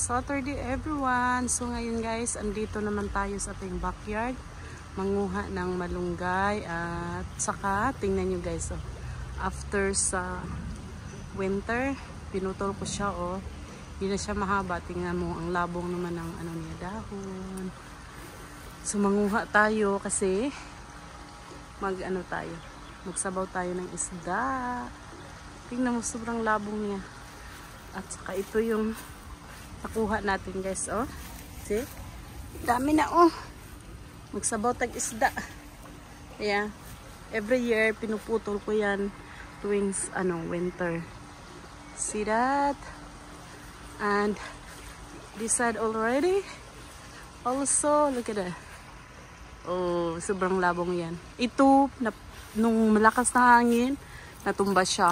Saturday everyone. So ngayon guys, andito naman tayo sa ating backyard. Manguha ng malunggay at saka tingnan nyo guys, oh. After sa winter, pinutol ko siya, oh. Hindi na siya mahaba. Tingnan mo, ang labong naman ng ano niya, dahon. So manguha tayo kasi magsabaw tayo ng isda. Tingnan mo, sobrang labong niya. At saka ito yung nakuha natin guys, oh. See? Dami na, oh. Magsabaw tag isda. Yeah. Every year pinuputol ko yan tuwing winter. See that? And this side already. Also, look at that. Oh, sobrang labong yan. Ito, nung malakas na hangin, natumba siya.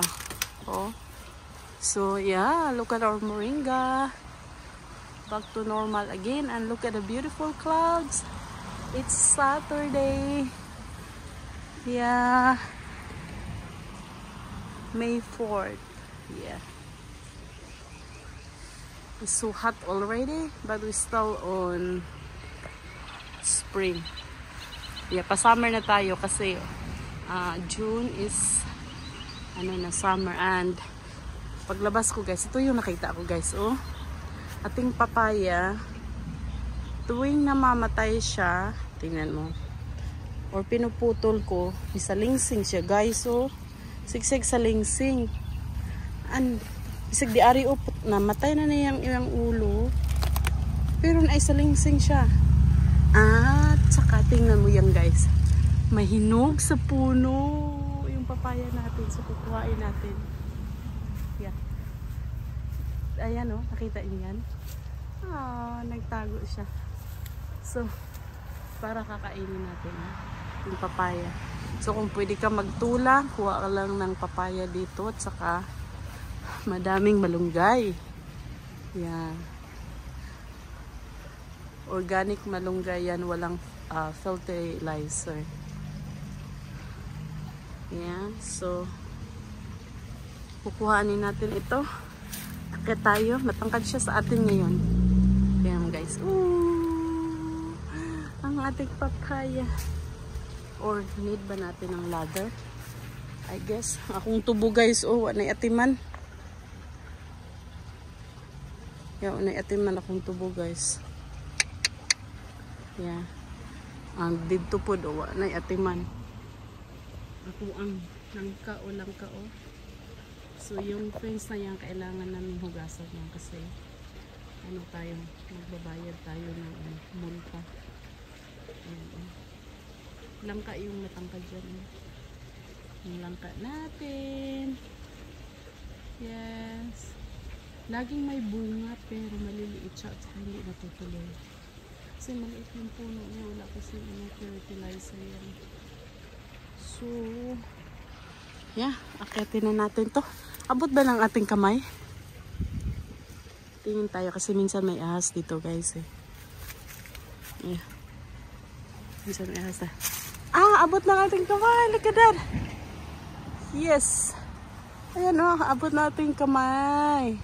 Oh. So, yeah, look at our moringa. Back to normal again, and look at the beautiful clouds. It's Saturday. Yeah. May 4th. Yeah. It's so hot already, but we're still on spring. Yeah, pa-summer na tayo kasi June is summer. And paglabas ko guys, ito yung nakita ko guys, oh. Ating papaya, tuwing namamatay siya, tingnan mo, or pinuputol ko, isa lingsing siya guys, oh. Sigsig sa lingsing. And isig di ari upot, namatay na niyang iyang ulo, pero na isa lingsing siya. At saka tingnan mo yan guys, mahinog sa puno yung papaya natin, so kukuhain natin. Yeah. Ayan, oh, nakita niyo yan? Nagtago siya. So, para kakainin natin yung papaya. So, kung pwede ka magtula, kuha ka lang ng papaya dito at saka madaming malunggay. Yan. Organic malunggay yan, walang fertilizer. Yan. So, kukuhanin natin ito. Kaya tayo, matangkad siya sa atin ngayon. Ayan guys. Ooh, ang ating papaya. Or need ba natin ng ladder? I guess. Akong tubo guys. Oh, anay atiman. Yeah, anay atiman akong tubo guys. Yeah. Ang dito po do, anay atiman. Ako ang langka o. So, yung fence na yan, kailangan namin hugasan yan kasi magbabayad tayo ng multa. Langka yung natangkad dyan. Yung langka natin. Yes. Laging may bunga pero maliliit siya at hindi natutuloy. Kasi maliit yung puno niya. Wala kasi fertilizer yan. So, yeah, akitin na natin to. Abot ba ng ating kamay? Tingin tayo kasi minsan may ahas dito guys eh. Yeah. Minsan may ahas na. Abot ng ating kamay. Look at that. Yes. Ayan oh, abot ng ating kamay.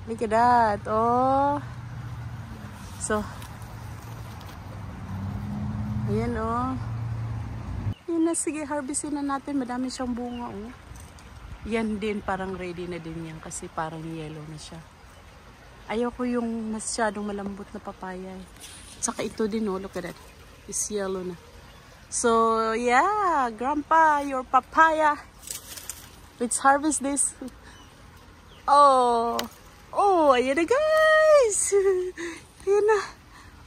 Look at that. Oh. So. Ayan oh. Yan na, sige, harvestin na natin. Madami siyang bunga, oh. Yan din, parang ready na din yan kasi parang yellow na siya. Ayoko yung masyadong malambot na papaya. Saka ito din, oh, look at that. It's yellow na. So, yeah, Grandpa, your papaya. Let's harvest this. Oh, ayan na, guys. Ayan na.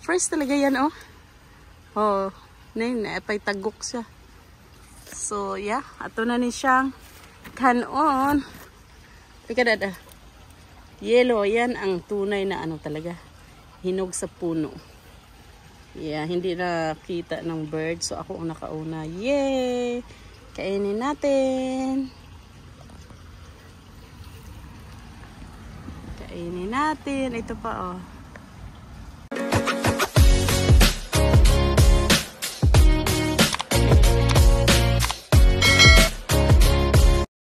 Fresh talaga yan, oh. Oh, napay tagok siya. So, yeah. Ato na ni siyang kanon. Look at that. Yellow. Yan ang tunay na talaga. Hinog sa puno. Yeah, hindi nakita ng bird. So, ako ang nakauna. Yay! Kainin natin. Kainin natin. Ito pa, oh.